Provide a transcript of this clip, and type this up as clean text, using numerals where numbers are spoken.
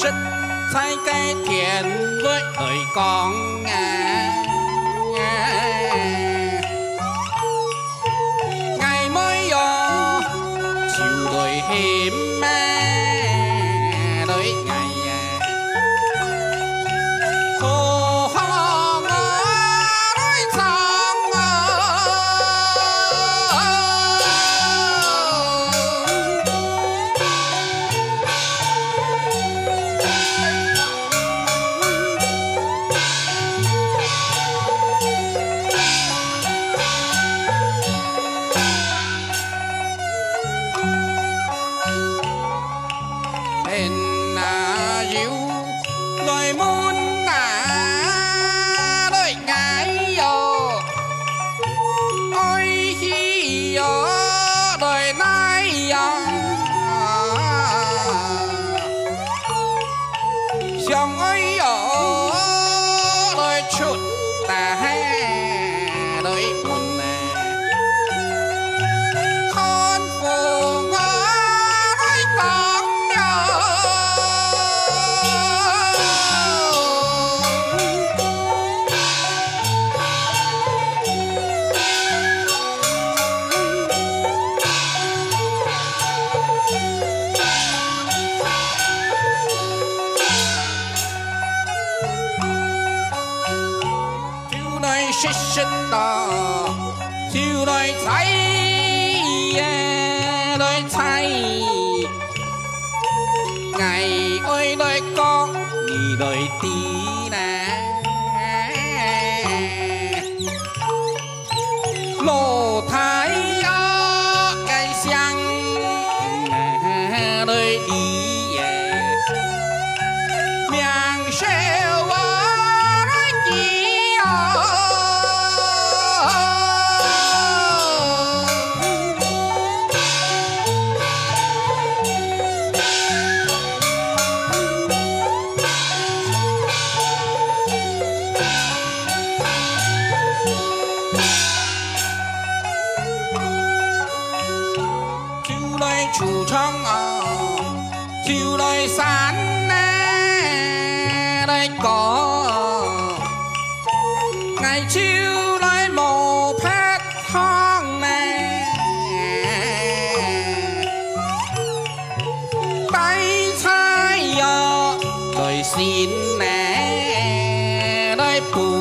sức thay cái chuyện với thời con ngày mới vô chiều đời hiểm đời ngày khô hòn nói xong dịu lời muốn đời ngại vô ôi hi vô đời nay dòng ôi vô đời chút ta đời buồn con phụ nói con xích xích tờ chiều đời thấy ngày ơi đời con vì đời tí lô thái cây xăng đời đi miang xeo chủ trong chiều đời sáng đây có ngày chiều đời mồ phép hoang tay sai đời xin đời phù